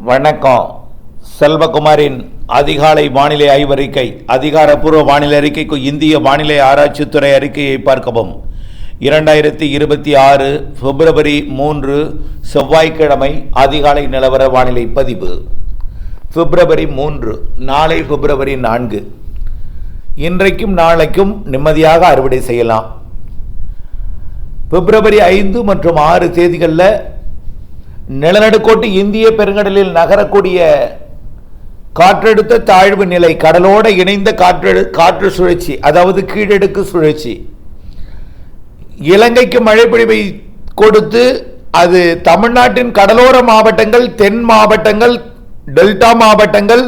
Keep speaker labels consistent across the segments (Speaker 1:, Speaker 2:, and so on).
Speaker 1: வணக்கம். செல்வகுமாரின் அதிகாலை வானிலை ஆய்வறிக்கை. அதிகாரப்பூர்வ வானிலை அறிக்கைக்கு இந்திய வானிலை ஆராய்ச்சித்துறை அறிக்கையை பார்க்கவும். 2026 பிப்ரவரி 3 செவ்வாய்க்கிழமை அதிகாலை நிலவர வானிலை பதிவு. பிப்ரவரி 3, நாளை பிப்ரவரி 4. இன்றைக்கும் நாளைக்கும் நிம்மதியாக அறுவடை செய்யலாம். பிப்ரவரி 5 மற்றும் 6 தேதிகளில் நிலநடுக்கோட்டு இந்திய பெருங்கடலில் நகரக்கூடிய காற்றழுத்த தாழ்வு நிலை, கடலோடு இணைந்த காற்று சுழற்சி, அதாவது கீழடுக்கு சுழற்சி இலங்கைக்கு மழைப்பொழிவை கொடுத்து அது தமிழ்நாட்டின் கடலோர மாவட்டங்கள், தென் மாவட்டங்கள், டெல்டா மாவட்டங்கள்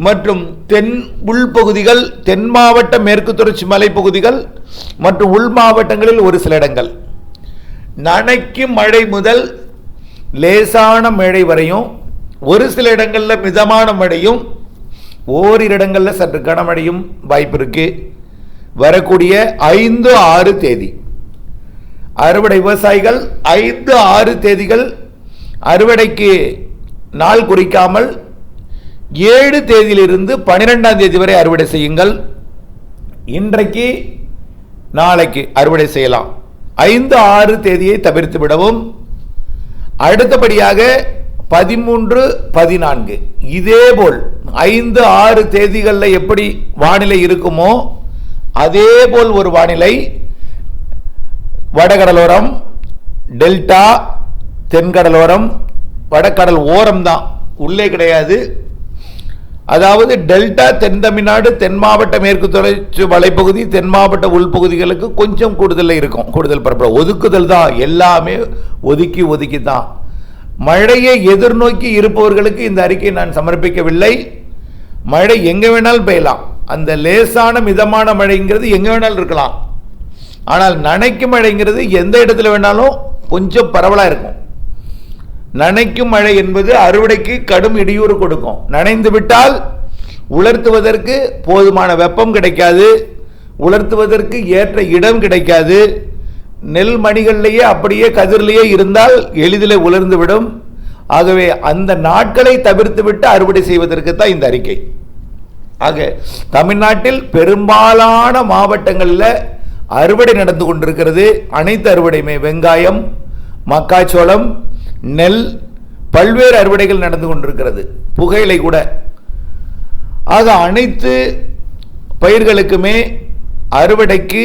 Speaker 1: மற்றும் தென் உள்பகுதிகள், தென் மாவட்ட மேற்கு தொடர்ச்சி மலைப்பகுதிகள் மற்றும் உள் மாவட்டங்களில் ஒரு சில இடங்கள் நனைக்கும் மழை முதல் லேசான மழை வரையும், ஒரு சில இடங்களில் மிதமான மழையும், ஓரிரு இடங்களில் சற்று கனமழையும் வாய்ப்பு இருக்கு. வரக்கூடிய 5-6 தேதி அறுவடை விவசாயிகள் 5-6 தேதிகள் அறுவடைக்கு நாள் குறிக்காமல் 7 தேதியிலிருந்து 12ஆம் தேதி வரை அறுவடை செய்யுங்கள். இன்றைக்கு நாளைக்கு அறுவடை செய்யலாம். 5-6 தேதியை தவிர்த்து விடவும். அடுத்தபடியாக 13, 14 இதேபோல் 5-6 தேதிகளில் எப்படி வானிலை இருக்குமோ அதே போல் ஒரு வானிலை வடகடலோரம், டெல்டா, தென்கடலோரம், வடகடல் ஓரம் தான், உள்ளே கிடையாது. அதாவது டெல்டா, தென் தமிழ்நாடு, தென் மாவட்ட மேற்கு தொடர்ச்சி மலைப்பகுதி, தென் மாவட்ட உள்பகுதிகளுக்கு கொஞ்சம் கூடுதல் இருக்கும். கூடுதல் பரப்ப ஒதுக்குதல் தான், எல்லாமே ஒதுக்கி தான். மழையை எதிர்நோக்கி இருப்பவர்களுக்கு இந்த அறிக்கை நான் சமர்ப்பிக்கவில்லை. மழை எங்க வேணாலும் பெய்யலாம். அந்த லேசான மிதமான மழைங்கிறது எங்க வேணாலும் இருக்கலாம். ஆனால் நனைக்கும் மழைங்கிறது எந்த இடத்துல வேணாலும் கொஞ்சம் பரவலாக இருக்கும். நனைக்கும் மழை என்பது அறுவடைக்கு கடும் இடையூறு கொடுக்கும். நனைந்து விட்டால் உலர்த்துவதற்கு போதுமான வெப்பம் கிடைக்காது, உலர்த்துவதற்கு ஏற்ற இடம் கிடைக்காது. நெல் மணிகளிலேயே அப்படியே கதிரிலேயே இருந்தால் எளிதில் உலர்ந்து விடும். ஆகவே அந்த நாட்களை தவிர்த்து விட்டு அறுவடை செய்வதற்கு தான் இந்த அறிக்கை. ஆக தமிழ்நாட்டில் பெரும்பாலான மாவட்டங்களில் அறுவடை நடந்து கொண்டிருக்கிறது. அனைத்து அறுவடையுமே வெங்காயம், மக்காச்சோளம், நெல், பல்வேறு அறுவடைகள் நடந்து கொண்டிருக்கிறது, புகையிலை கூட. ஆக அனைத்து பயிர்களுக்குமே அறுவடைக்கு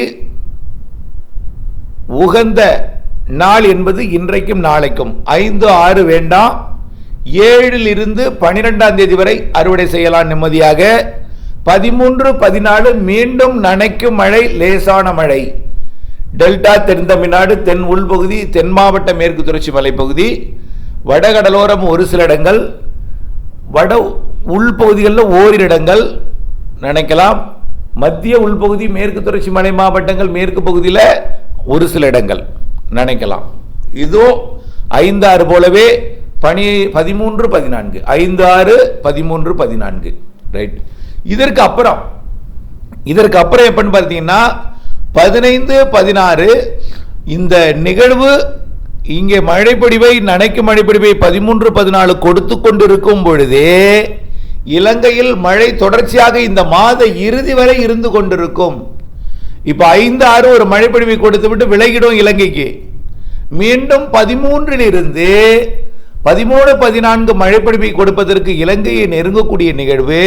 Speaker 1: உகந்த நாள் என்பது இன்றைக்கும் நாளைக்கும். 5-6 வேண்டாம், 7 to 12ஆம் தேதி வரை அறுவடை செய்யலாம் நிம்மதியாக. 13, 14 மீண்டும் நனைக்கும் மழை, லேசான மழை. டெல்டா, தென் தமிழ்நாடு, தென் உள்பகுதி, தென் மாவட்ட மேற்கு தொடர்ச்சி மலைப்பகுதி, வடகடலோரம் ஒரு சில இடங்கள், வட உள்பகுதிகளில் ஓரிரு இடங்கள் நினைக்கலாம். மத்திய உள்பகுதி, மேற்கு தொடர்ச்சி மலை மாவட்டங்கள், மேற்கு பகுதியில் ஒரு சில இடங்கள் நினைக்கலாம். இதோ 5-6 போலவே 13, 14, 5-6, 13, 14 ரைட். இதற்கு அப்புறம் எப்பன்னு பார்த்தீங்கன்னா 15, 16 இந்த நிகழ்வு இங்கே மழைப்பொழிவை, நனைக்கும் மழைப்பொழிவை 13, 14 கொடுத்து கொண்டிருக்கும் பொழுதே இலங்கையில் மழை தொடர்ச்சியாக இந்த மாத இறுதி வரை இருந்து கொண்டிருக்கும். இப்ப 5-6 ஒரு மழைப்பொழிவை கொடுத்து விட்டு விலகிடும் இலங்கைக்கு. மீண்டும் 13 13, 14 மழைப்பொழிவை கொடுப்பதற்கு இலங்கையை நெருங்கக்கூடிய நிகழ்வு.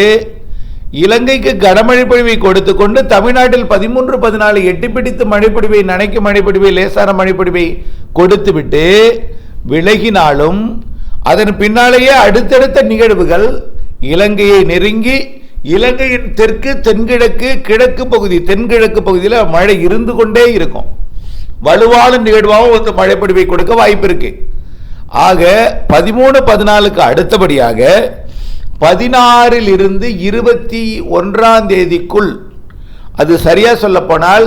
Speaker 1: இலங்கைக்கு கனமழை பொழிவை கொடுத்து கொண்டு தமிழ்நாட்டில் 13, 14 எட்டி பிடித்து மழைப்பொழிவை, நனைக்கும் மழைப்பொழிவை, லேசான மழைப்பொழிவை கொடுத்து விட்டு விலகினாலும் அதன் பின்னாலேயே அடுத்தடுத்த நிகழ்வுகள் இலங்கையை நெருங்கி இலங்கையின் தெற்கு, தென்கிழக்கு, கிழக்கு பகுதி, தென்கிழக்கு பகுதியில் மழை இருந்து கொண்டே இருக்கும். வலுவான நிகழ்வாகவும் வந்து மழைப்பொழிவை கொடுக்க வாய்ப்பு இருக்கு. ஆக 13, 14க்கு அடுத்தபடியாக 16 to 21ஆம் தேதிக்குள், அது சரியா சொல்ல போனால்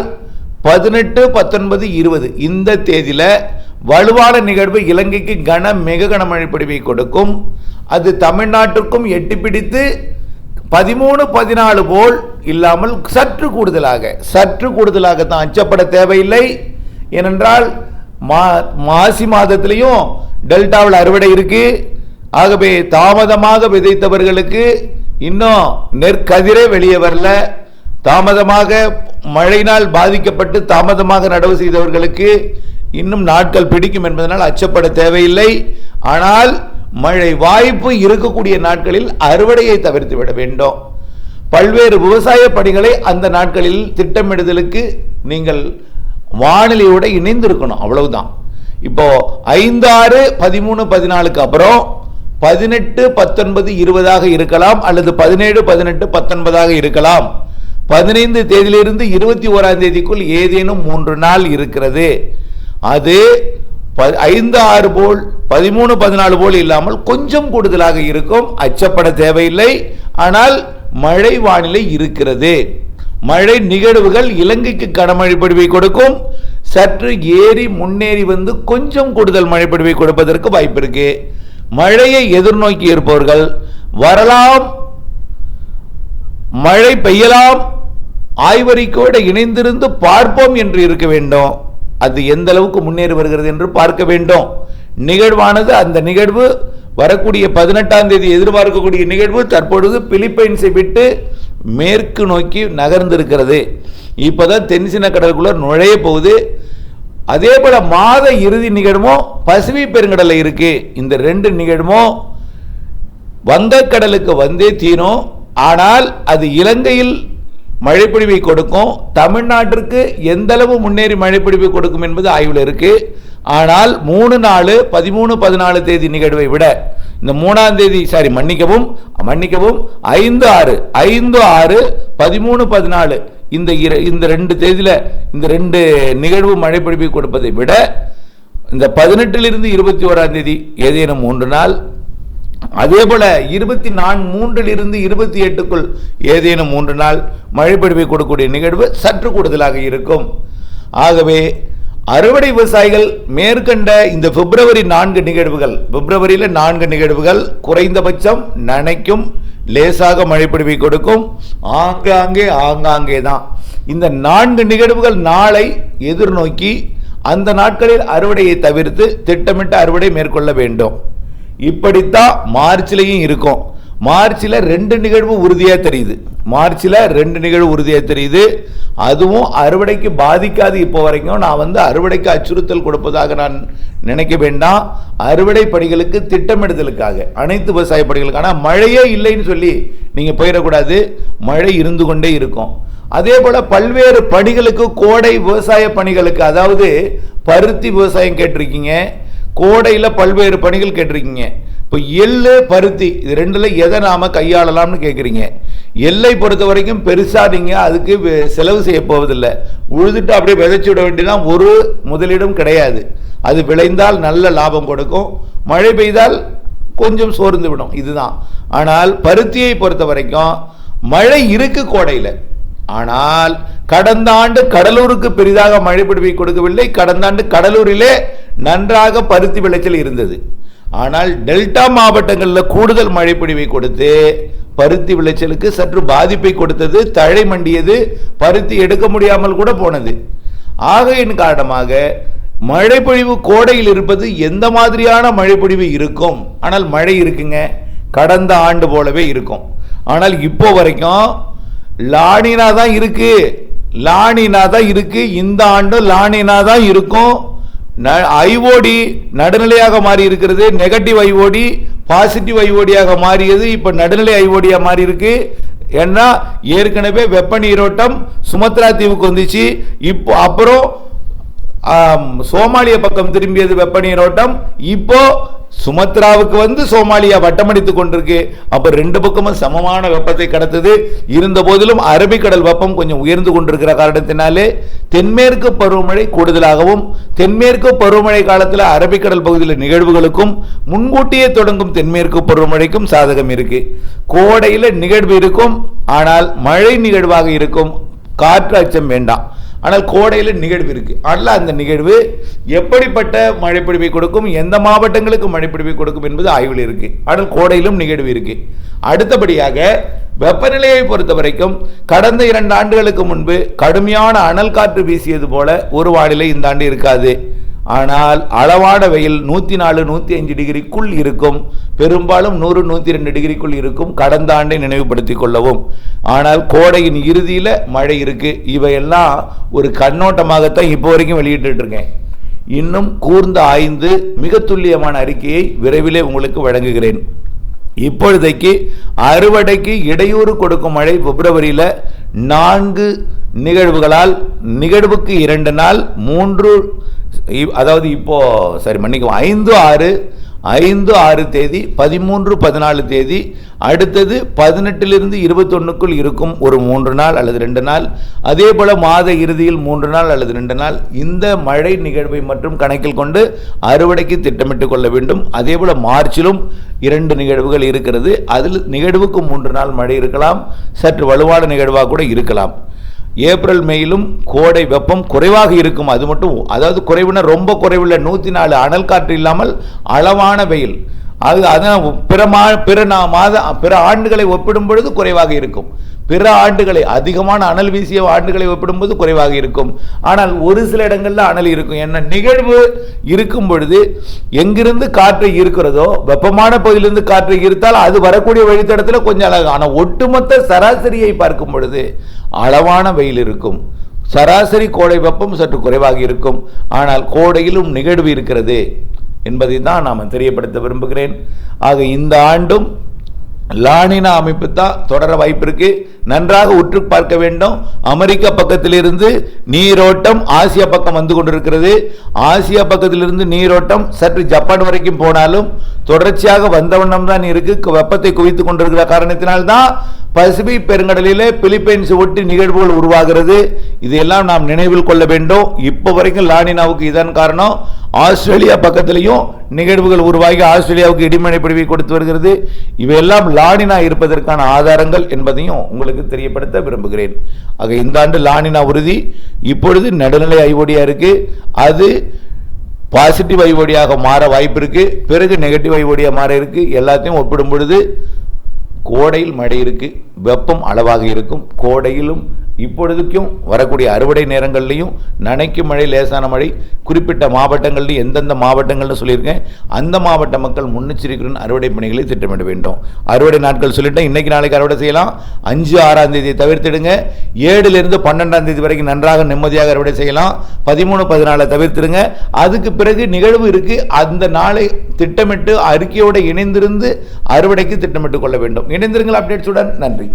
Speaker 1: 18, 19, 20 இந்த தேதியில வலுவான நிகழ்வு இலங்கைக்கு மிக கனமழை பொழிவை கொடுக்கும். அது தமிழ்நாட்டிற்கும் எட்டி பிடித்து 13, 14 போல் இல்லாமல் சற்று கூடுதலாக தான், அச்சப்பட தேவையில்லை. ஏனென்றால் மாசி மாதத்திலையும் டெல்டாவில் அறுவடை இருக்கு, ஆகவே தாமதமாக விதைத்தவர்களுக்கு இன்னும் நெற்கதிரே வெளியே வரல. தாமதமாக மழையினால் பாதிக்கப்பட்டு தாமதமாக நடவு செய்தவர்களுக்கு இன்னும் நாட்கள் பிடிக்கும் என்பதனால் அச்சப்பட தேவையில்லை. ஆனால் மழை வாய்ப்பு இருக்கக்கூடிய நாட்களில் அறுவடையை தவிர்த்து விட வேண்டும். பல்வேறு விவசாய பணிகளை அந்த நாட்களில் திட்டமிடுதலுக்கு நீங்கள் வானிலையோட இணைந்திருக்கணும், அவ்வளவுதான். இப்போ 5, 6, 13, 14 அப்புறம் 18, 19, 20 இருக்கலாம், அல்லது 17, 18, 19 இருக்கலாம். 15 தேதியிலிருந்து 21 தேதிக்குள் ஏதேனும் 3 நாள் இருக்கிறது. அது 5, 6 போல் 13, 14 போல் இல்லாமல் கொஞ்சம் கூடுதலாக இருக்கும். அச்சப்பட தேவையில்லை. ஆனால் மழை வானிலை இருக்கிறது. மழை நிகழ்வுகள் இலங்கைக்கு கனமழை பொழிவை கொடுக்கும். சற்று ஏறி முன்னேறி வந்து கொஞ்சம் கூடுதல் மழை பொழிவை கொடுப்பதற்கு வாய்ப்பு இருக்கு. மழையை எதிர்நோக்கி இருப்பவர்கள் வரலாம், மழை பெய்யலாம், ஆய்வறிக்கையோடு இணைந்திருந்து பார்ப்போம் என்று இருக்க வேண்டும். அது எந்த அளவுக்கு முன்னேறி வருகிறது என்று பார்க்க வேண்டும். நிகழ்வானது, அந்த நிகழ்வு வரக்கூடிய 18ஆம் தேதி எதிர்பார்க்கக்கூடிய நிகழ்வு தற்பொழுது பிலிப்பைன்ஸை விட்டு மேற்கு நோக்கி நகர்ந்திருக்கிறது. இப்போதான் தென்சீன கடலுக்குள்ள நுழைய போகுது. அதே போல மாத இறுதி நிகழ்வும் பசிபிக் பெருங்கடல இருக்கு. இந்த 2 நிகழ்வும் வங்கக்கடலுக்கு வந்தே தீரும். ஆனால் அது இலங்கையில் மழைப்பொழிவை கொடுக்கும். தமிழ்நாட்டிற்கு எந்த அளவு முன்னேறி மழைப்பொழிவை கொடுக்கும் என்பது ஆய்வில் இருக்கு. ஆனால் 3 நாள் 13, 14 தேதி நிகழ்வை விட இந்த 3ஆம் தேதி மன்னிக்கவும் 5, 6, 13, 14 இந்த 2 தேதியில இந்த 2 நிகழ்வு மழைப்பொழிவை கொடுப்பதை விட இந்த 18 21 தேதி ஏதேனும் 3 நாள், அதே போல 23 28க்குள் ஏதேனும் 3 நாள் மழைப்பொழிவை கொடுக்கக்கூடிய நிகழ்வு சற்று கூடுதலாக இருக்கும். ஆகவே அறுவடை விவசாயிகள் மேற்கண்ட இந்த பிப்ரவரி 4 நிகழ்வுகள், பிப்ரவரியில் 4 நிகழ்வுகள் குறைந்தபட்சம் நனைக்கும், லேசாக மழைப்பொழிவை கொடுக்கும். ஆங்காங்கே தான் இந்த 4 நிகழ்வுகள் நாளை எதிர்நோக்கி அந்த நாட்களில் அறுவடையை தவிர்த்து திட்டமிட்ட அறுவடை மேற்கொள்ள வேண்டும். இப்படித்தான் மார்ச்லயும் இருக்கும். மார்ச்ல 2 நிகழ்வு உறுதியா தெரியுது. அதுவும் அறுவடைக்கு பாதிக்காது. இப்போ வரைக்கும் நான் அறுவடைக்கு அச்சுறுத்தல் கொடுப்பதாக நான் நினைக்க வேண்டாம். அறுவடை பணிகளுக்கு திட்டமிடுதலுக்காக அனைத்து விவசாய பணிகளுக்கான மழையே இல்லைன்னு சொல்லி நீங்க போயிடக்கூடாது. மழை இருந்து கொண்டே இருக்கும். அதே போல பல்வேறு பணிகளுக்கு, கோடை விவசாய பணிகளுக்கு, அதாவது பருத்தி விவசாயம் கேட்டிருக்கீங்க, கோடையில பல்வேறு பணிகள் கேட்டிருக்கீங்க. இப்போ எள்ளு, பருத்தி இது 2ல எதை நாம கையாளலாம்னு கேட்குறீங்க. எல்லை பொறுத்த வரைக்கும் பெருசா நீங்க அதுக்கு செலவு செய்ய போவதில்லை. உழுதுட்டு அப்படியே விதைச்சு விட வேண்டியதான். ஒரு முதலீடும் கிடையாது. அது விளைந்தால் நல்ல லாபம் கொடுக்கும், மழை பெய்தால் கொஞ்சம் சோர்ந்து விடும், இதுதான். ஆனால் பருத்தியை பொறுத்த வரைக்கும் மழை இருக்கு கோடையில். ஆனால் கடந்த ஆண்டு கடலூருக்கு பெரிதாக மழை பொழிவை கொடுக்கவில்லை. கடந்த ஆண்டு கடலூரிலே நன்றாக பருத்தி விளைச்சல் இருந்தது. ஆனால் டெல்டா மாவட்டங்களில் கூடுதல் மழை பொழிவை கொடுத்து பருத்தி விளைச்சலுக்கு சற்று பாதிப்பை கொடுத்தது. தழை மண்டியது, பருத்தி எடுக்க முடியாமல் கூட போனது. ஆகையின் காரணமாக மழைப்பொழிவு கோடையில் இருப்பது எந்த மாதிரியான மழைப்பொழிவு இருக்கும்? ஆனால் மழை இருக்குங்க, கடந்த ஆண்டு போலவே இருக்கும். ஆனால் இப்போ வரைக்கும் லானினா தான் இருக்கு. இந்த ஆண்டு லானினா தான் இருக்கும். ஐஓடி நடுநிலையாக மாறி இருக்கிறது. நெகட்டிவ் ஐஓடி பாசிட்டிவ் ஐஓடியாக மாறியது. இப்ப நடுநிலை ஐஓடியா மாறி இருக்கு. ஏன்னா ஏற்கனவே வெப்ப நீரோட்டம் சுமத்ரா தீவுக்கு வந்துச்சு. இப்போ அப்புறம் சோமாலியா பக்கம் திரும்பியது வெப்ப நீரோட்டம். இப்போ சுமத்ராவுக்கு வந்து சோமாலியா வட்டமடித்துக் கொண்டிருக்கு. அப்ப 2 பக்கமும் சமமான வெப்பத்தை கடத்தது. இருந்த போதிலும் அரபிக்கடல் வெப்பம் கொஞ்சம் உயர்ந்து கொண்டிருக்கிற காரணத்தினாலே தென்மேற்கு பருவமழை கூடுதலாகவும், தென்மேற்கு பருவமழை காலத்தில் அரபிக்கடல் பகுதியில் நிகழ்வுகளுக்கும் முன்கூட்டியே தொடங்கும் தென்மேற்கு பருவமழைக்கும் சாதகம் இருக்கு. கோடையில் நிகழ்வு இருக்கும், ஆனால் மழை நிகழ்வாக இருக்கும். காற்று அச்சம் வேண்டாம். ஆனால் கோடையில் நிகழ்வு இருக்கு. ஆனால் அந்த நிகழ்வு எப்படிப்பட்ட மழைப்பொழிவை கொடுக்கும், எந்த மாவட்டங்களுக்கு மழைப்பொழிவை கொடுக்கும் என்பது ஆய்வில் இருக்கு. ஆனால் கோடையிலும் நிகழ்வு இருக்கு. அடுத்தபடியாக வெப்பநிலையை பொறுத்த வரைக்கும் கடந்த 2 ஆண்டுகளுக்கு முன்பு கடுமையான அனல் காற்று வீசியது போல ஒரு வானிலை இந்த ஆண்டு இருக்காது. ஆனால் அளவான வெயில் 104 105 டிகிரிக்குள் இருக்கும், பெரும்பாலும் 100 102 டிகிரிக்குள் இருக்கும். கடந்த ஆண்டை நினைவுபடுத்திக் கொள்ளவும். ஆனால் கோடையின் இறுதியில் மழை இருக்கு. இவையெல்லாம் ஒரு கண்ணோட்டமாகத்தான் இப்போ வரைக்கும் வெளியிட்டு இருக்கேன். இன்னும் கூர்ந்து ஆய்ந்து மிக துல்லியமான அறிக்கையை விரைவிலே உங்களுக்கு வழங்குகிறேன். இப்பொழுதைக்கு அறுவடைக்கு இடையூறு கொடுக்கும் மழை பிப்ரவரியில் 4 நிகழ்வுகளால், நிகழ்வுக்கு 2 நாள் 3, அதாவது இப்போ சரி மன்னிக்கும் 5 6 தேதி, 13 14 தேதி, அடுத்தது 18 21க்குள் இருக்கும் ஒரு 3 நாள் அல்லது 2 நாள், அதே போல மாத இறுதியில் 3 நாள் அல்லது 2 நாள். இந்த மழை நிகழ்வை மற்றும் கணக்கில் கொண்டு அறுவடைக்கு திட்டமிட்டுக் கொள்ள வேண்டும். அதே போல மார்ச்சிலும் 2 நிகழ்வுகள் இருக்கிறது. அதில் நிகழ்வுக்கு 3 நாள் மழை இருக்கலாம், சற்று வலுவான நிகழ்வாக கூட இருக்கலாம். ஏப்ரல் மேயிலும் கோடை வெப்பம் குறைவாக இருக்கும். அது மட்டும், அதாவது குறைவுனா ரொம்ப குறைவில் 104 அனல் காற்று இல்லாமல் அளவான வெயில். அதான் பிற ஆண்டுகளை ஒப்பிடும் பொழுது குறைவாக இருக்கும். பிற ஆண்டுகளை, அதிகமான அனல் வீசிய ஆண்டுகளை ஒப்பிடும்போது குறைவாக இருக்கும். ஆனால் ஒரு சில இடங்கள்ல அனல் இருக்கும். என்ன நிகழ்வு இருக்கும் பொழுது எங்கிருந்து காற்றை இருக்கிறதோ, வெப்பமான பகுதியிலிருந்து காற்றை ஈர்த்தால் அது வரக்கூடிய வழித்தடத்தில் கொஞ்சம் அழகு. ஆனால் ஒட்டுமொத்த சராசரியை பார்க்கும் பொழுது அளவான வெயில் இருக்கும். சராசரி கோடை வெப்பம் சற்று குறைவாக இருக்கும். ஆனால் கோடையிலும் நிகழ்வு இருக்கிறது என்பதை தான் நாம் தெரியப்படுத்த விரும்புகிறேன். ஆக இந்த ஆண்டும் லானினா அமைப்பு தான் தொடர வாய்ப்பு இருக்கு. நன்றாக உற்று பார்க்க வேண்டும். அமெரிக்கா பக்கத்திலிருந்து நீரோட்டம் ஆசியா பக்கம் வந்து கொண்டிருக்கிறது. ஆசியா பக்கத்திலிருந்து நீரோட்டம் சற்று ஜப்பான் வரைக்கும் போனாலும் தொடர்ச்சியாக வந்தவண்ணம் தான் இருக்கு. வெப்பத்தை குவித்துக் கொண்டிருக்கிற காரணத்தினால்தான் பசிபிக் பெருங்கடலிலே பிலிப்பைன்ஸ் ஒட்டி நிகழ்வுகள் உருவாகிறது. இதையெல்லாம் நாம் நினைவில் கொள்ள வேண்டும். இப்போ வரைக்கும் லானினாவுக்கு இதான் காரணம். ஆஸ்திரேலியா பக்கத்திலையும் நிகழ்வுகள் உருவாகி ஆஸ்திரேலியாவுக்கு இடிமழை பொழிவை கொடுத்து வருகிறது. இவையெல்லாம் லானினா இருப்பதற்கான ஆதாரங்கள் என்பதையும் உங்களுக்கு தெரியப்படுத்த விரும்புகிறேன். ஆக இந்த ஆண்டு லானினா உறுதி. இப்பொழுது நடுநிலை ஐஓடியா இருக்கு. அது பாசிட்டிவ் ஐஓடியாக மாற வாய்ப்பு இருக்கு. பிறகு நெகட்டிவ் ஐஓடியா மாற இருக்கு. எல்லாத்தையும் ஒப்பிடும் பொழுது கோடையில் மழை இருக்கு, வெப்பம் அளவாக இருக்கும். கோடையிலும் இப்பொழுதுக்கும் வரக்கூடிய அறுவடை நேரங்கள்லையும் நனைக்கும் மழை, லேசான மழை குறிப்பிட்ட மாவட்டங்கள்லையும் எந்தெந்த மாவட்டங்கள்னு சொல்லியிருக்கேன். அந்த மாவட்ட மக்கள் முன்னெச்சரிக்கையுடன் அறுவடை பணிகளை திட்டமிட வேண்டும். அறுவடை நாட்கள் சொல்லிட்டேன். இன்னைக்கு நாளைக்கு அறுவடை செய்யலாம். 5 6ஆம் தேதியை தவிர்த்திடுங்க. 7லிருந்து 12ஆம் தேதி வரைக்கும் நன்றாக நிம்மதியாக அறுவடை செய்யலாம். 13 14 தவிர்த்திடுங்க. அதுக்கு பிறகு நிகழ்வு இருக்கு. அந்த நாளை திட்டமிட்டு அறிக்கையோடு இணைந்திருந்து அறுவடைக்கு திட்டமிட்டுக் கொள்ள வேண்டும். இணைந்திருங்கள் அப்டேட்ஸுடன். நன்றி.